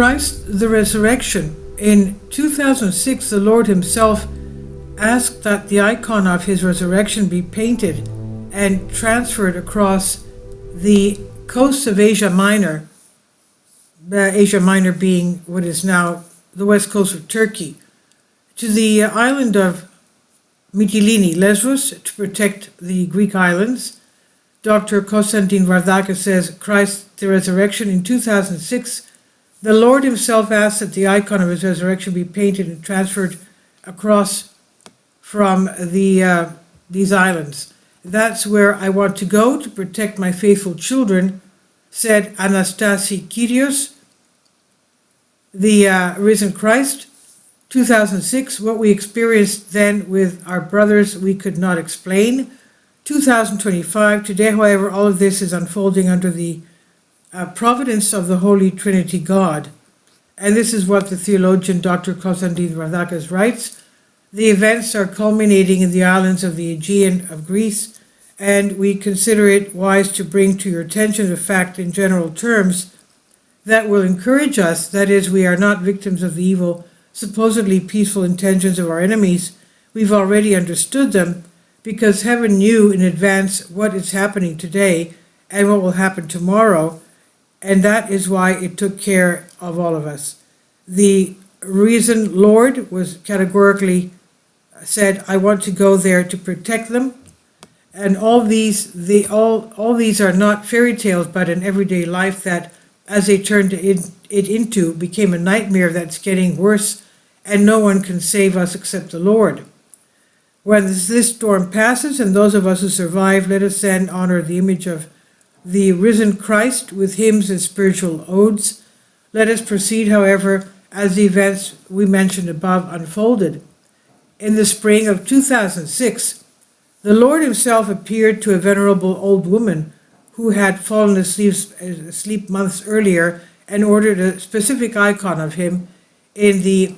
Christ the resurrection. In 2006, the Lord himself asked that the icon of his resurrection be painted and transferred across the coast of Asia Minor, Asia Minor being what is now the west coast of Turkey, to the island of Mytilene, Lesbos, to protect the Greek islands. Dr. Konstantin Vardaka says, Christ the resurrection. In 2006, the Lord himself asked that the icon of his resurrection be painted and transferred across from these islands. That's where I want to go to protect my faithful children, said Anastasi Kyrios, the risen Christ. 2006, what we experienced then with our brothers we could not explain. 2025, today, however, all of this is unfolding under the providence of the Holy Trinity God. And this is what the theologian Dr. Konstantin Vardakas writes. The events are culminating in the islands of the Aegean of Greece, and we consider it wise to bring to your attention the fact in general terms that will encourage us, that is, we are not victims of the evil, supposedly peaceful intentions of our enemies. We've already understood them, because heaven knew in advance what is happening today and what will happen tomorrow, and that is why it took care of all of us. The risen Lord was categorically said, I want to go there to protect them. And all these are not fairy tales, but an everyday life that, as they turned it into, became a nightmare that's getting worse, and no one can save us except the Lord. When this storm passes, and those of us who survive, let us then honor the image of the risen Christ with hymns and spiritual odes. Let us proceed, however, as the events we mentioned above unfolded. In the spring of 2006, the Lord himself appeared to a venerable old woman who had fallen asleep months earlier and ordered a specific icon of him in the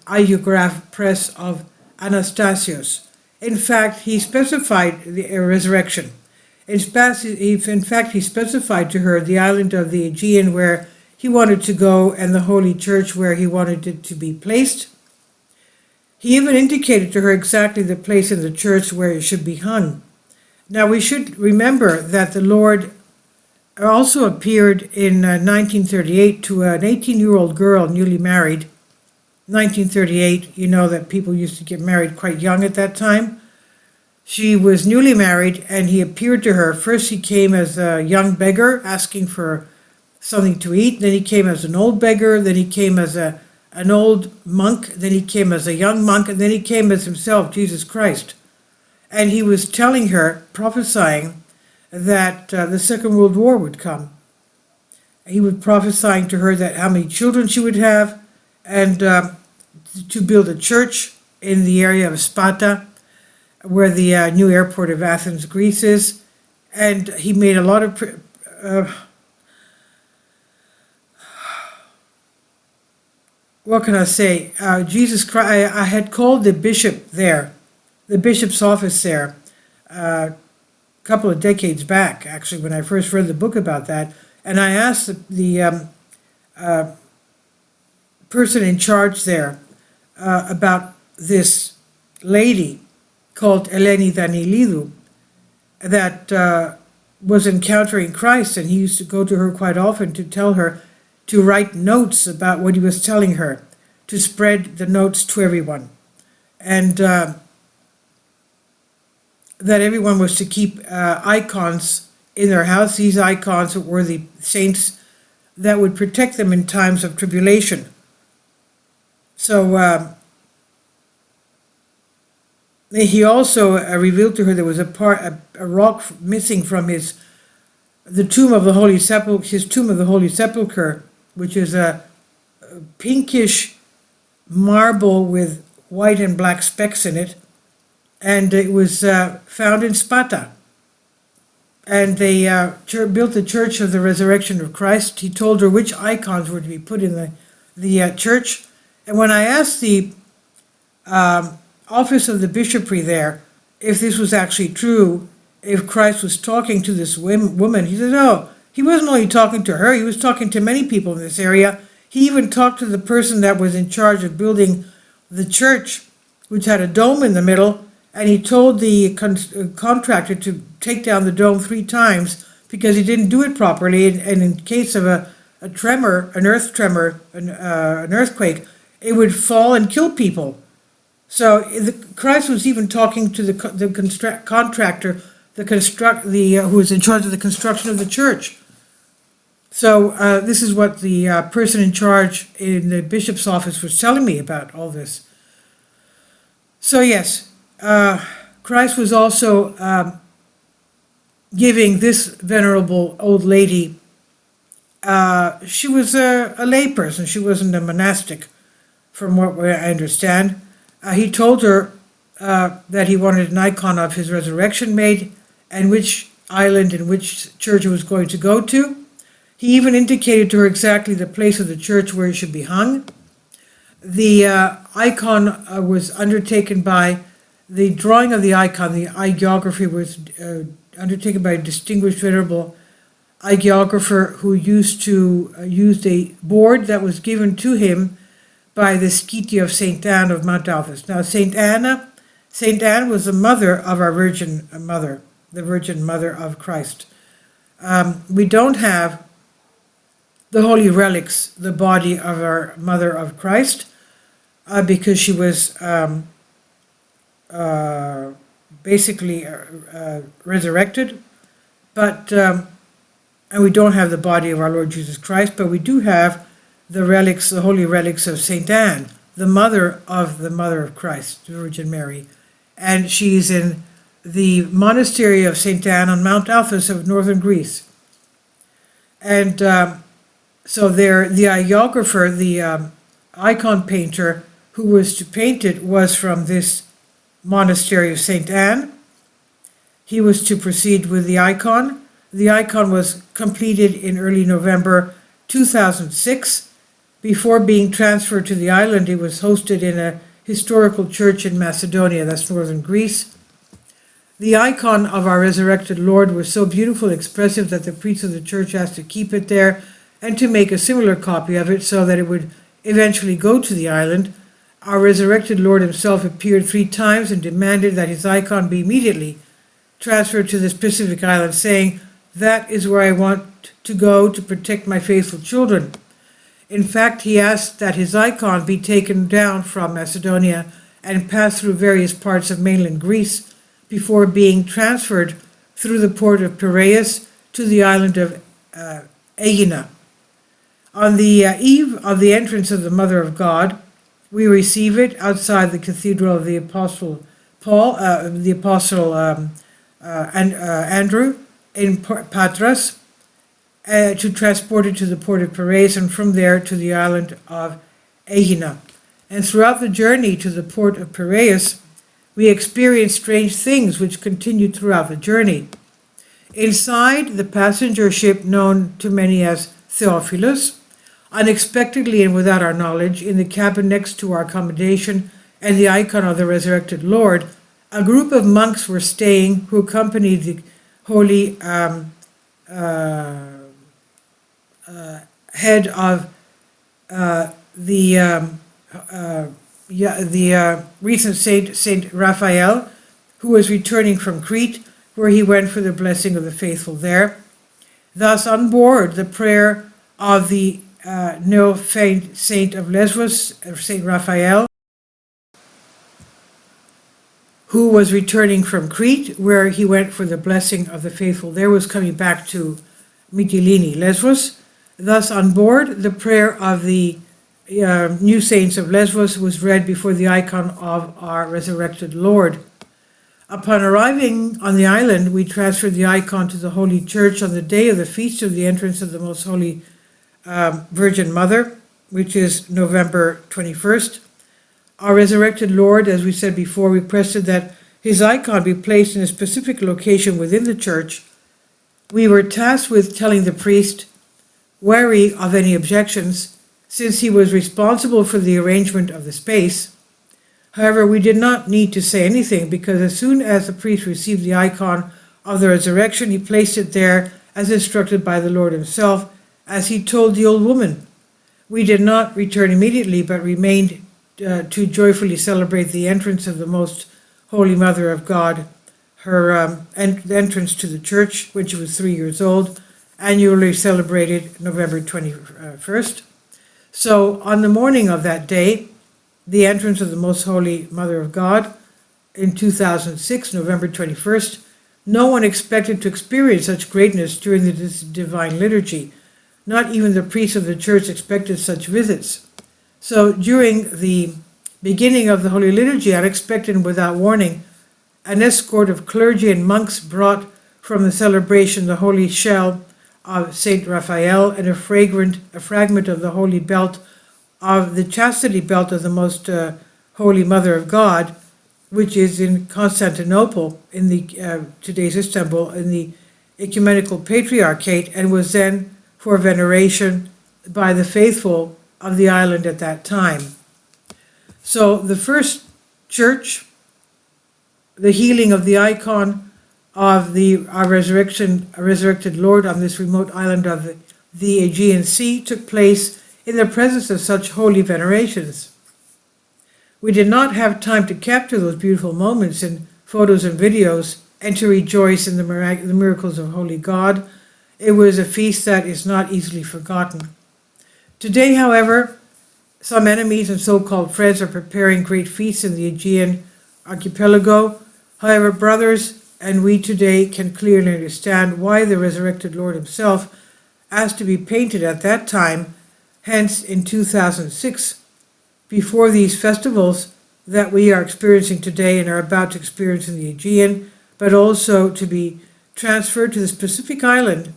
ideograph press of Anastasios. In fact, he specified the resurrection. In fact, he specified to her the island of the Aegean where he wanted to go and the holy church where he wanted it to be placed. He even indicated to her exactly the place in the church where it should be hung. Now, we should remember that the Lord also appeared in 1938 to an 18-year-old girl newly married. 1938, you know that people used to get married quite young at that time. She was newly married, and he appeared to her. First, he came as a young beggar asking for something to eat. Then he came as an old beggar. Then he came as an old monk. Then he came as a young monk. And then he came as himself, Jesus Christ. And he was telling her, prophesying, that the Second World War would come. He was prophesying to her that how many children she would have, and to build a church in the area of Sparta, where the new airport of Athens, Greece is. And he made a lot of, what can I say? Jesus Christ, I had called the bishop there, the bishop's office there, a couple of decades back, actually, when I first read the book about that. And I asked the person in charge there about this lady called Eleni Danilidou that was encountering Christ, and he used to go to her quite often to tell her to write notes about what he was telling her, to spread the notes to everyone, and that everyone was to keep icons in their house. These icons were the saints that would protect them in times of tribulation. So he also revealed to her there was a rock missing from the tomb of the Holy Sepulchre, his tomb of the Holy Sepulchre, which is a pinkish marble with white and black specks in it, and it was found in Sparta. And they built the Church of the Resurrection of Christ. He told her which icons were to be put in the church. And when I asked the office of the bishopry there if this was actually true, if Christ was talking to this woman, he said, oh, he wasn't only talking to her, he was talking to many people in this area. He even talked to the person that was in charge of building the church, which had a dome in the middle, and he told the contractor to take down the dome 3 times because he didn't do it properly, and in case of a tremor, an earth tremor, an earthquake, it would fall and kill people. So Christ was even talking to the contractor, who was in charge of the construction of the church. So this is what the person in charge in the bishop's office was telling me about all this. So yes, Christ was also giving this venerable old lady, she was a layperson, she wasn't a monastic, from what I understand. He told her that he wanted an icon of his resurrection made, and which island and which church he was going to go to. He even indicated to her exactly the place of the church where it should be hung. The icon was undertaken by, the drawing of the icon, the ideography was undertaken by a distinguished venerable ideographer who used to use a board that was given to him by the Sciti of St. Anne of Mount Athos. Now, St. Anne was the mother of our Virgin Mother, the Virgin Mother of Christ. We don't have the holy relics, the body of our Mother of Christ, because she was basically resurrected, but and we don't have the body of our Lord Jesus Christ, but we do have the relics, the holy relics of St. Anne, the mother of Christ, the Virgin Mary. And she's in the monastery of St. Anne on Mount Athos of northern Greece. And so there, the ideographer, the icon painter who was to paint it was from this monastery of St. Anne. He was to proceed with the icon. The icon was completed in early November 2006. Before being transferred to the island, it was hosted in a historical church in Macedonia, that's northern Greece. The icon of our resurrected Lord was so beautiful and expressive that the priest of the church asked to keep it there and to make a similar copy of it so that it would eventually go to the island. Our resurrected Lord himself appeared 3 times and demanded that his icon be immediately transferred to the specific island, saying, "That is where I want to go to protect my faithful children." In fact, he asked that his icon be taken down from Macedonia and pass through various parts of mainland Greece before being transferred through the port of Piraeus to the island of Aegina. On the eve of the entrance of the Mother of God, we receive it outside the Cathedral of the Apostle Andrew in Patras, to transport it to the port of Piraeus and from there to the island of Aegina. And throughout the journey to the port of Piraeus, we experienced strange things which continued throughout the journey. Inside the passenger ship known to many as Theophilus, unexpectedly and without our knowledge, in the cabin next to our accommodation and the icon of the resurrected Lord, a group of monks were staying who accompanied the holy head of the recent Saint Raphael, who was returning from Crete, where he went for the blessing of the faithful there. Thus, on board, the prayer of the neo-faint saint of Lesbos, Saint Raphael, who was returning from Crete, where he went for the blessing of the faithful there, was coming back to Mytilene, Lesbos. Thus, on board, the prayer of the new saints of Lesbos was read before the icon of our resurrected Lord. Upon arriving on the island, we transferred the icon to the Holy Church on the day of the feast of the entrance of the Most Holy Virgin Mother, which is November 21st. Our resurrected Lord, as we said before, requested that his icon be placed in a specific location within the church. We were tasked with telling the priest, wary of any objections, since he was responsible for the arrangement of the space. However, we did not need to say anything, because as soon as the priest received the icon of the resurrection, he placed it there as instructed by the Lord himself, as he told the old woman. We did not return immediately, but remained to joyfully celebrate the entrance of the Most Holy Mother of God, her entrance to the church when she was 3 years old, annually celebrated November 21st. So on the morning of that day, the entrance of the Most Holy Mother of God in 2006, November 21st, no one expected to experience such greatness during this divine liturgy. Not even the priests of the church expected such visits. So during the beginning of the Holy Liturgy, unexpected and without warning, an escort of clergy and monks brought from the celebration the holy shell of Saint Raphael and a fragment of the holy belt of the chastity belt of the Most Holy Mother of God, which is in Constantinople, in the today's Istanbul, in the Ecumenical Patriarchate, and was then for veneration by the faithful of the island at that time. So the first church, the healing of the icon of our resurrected Lord on this remote island of the Aegean Sea, took place in the presence of such holy venerations. We did not have time to capture those beautiful moments in photos and videos and to rejoice in the miracles of Holy God. It was a feast that is not easily forgotten. Today, however, some enemies and so-called friends are preparing great feasts in the Aegean archipelago. However, brothers and we today can clearly understand why the resurrected Lord himself asked to be painted at that time, hence in 2006, before these festivals that we are experiencing today and are about to experience in the Aegean, but also to be transferred to the specific island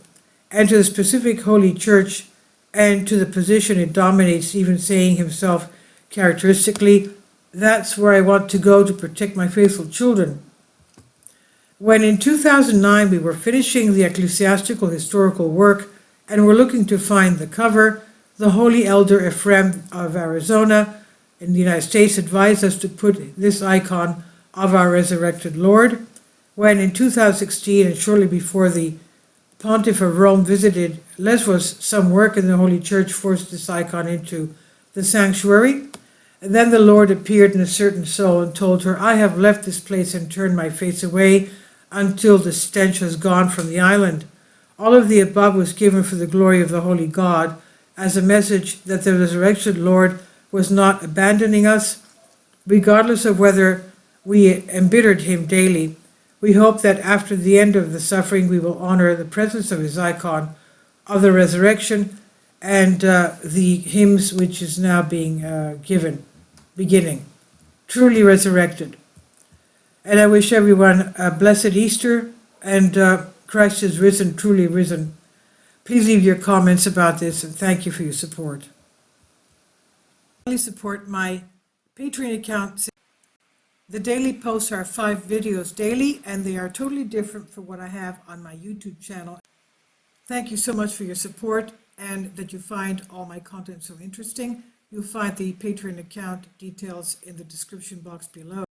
and to the specific holy church and to the position it dominates, even saying himself characteristically, "That's where I want to go to protect my faithful children." When in 2009 we were finishing the ecclesiastical historical work and were looking to find the cover, the holy elder Ephraim of Arizona in the United States advised us to put this icon of our resurrected Lord. When in 2016 and shortly before the Pontiff of Rome visited Lesbos, some work in the Holy Church forced this icon into the sanctuary. And then the Lord appeared in a certain soul and told her, "I have left this place and turned my face away until the stench has gone from the island." All of the above was given for the glory of the Holy God, as a message that the resurrected Lord was not abandoning us, regardless of whether we embittered him daily. We hope that after the end of the suffering, we will honor the presence of his icon of the resurrection and the hymns which is now being beginning, truly resurrected. And I wish everyone a blessed Easter, and Christ is risen, truly risen. Please leave your comments about this, and thank you for your support. Please support my Patreon account. The daily posts are 5 videos daily, and they are totally different from what I have on my YouTube channel. Thank you so much for your support and that you find all my content so interesting. You'll find the Patreon account details in the description box below.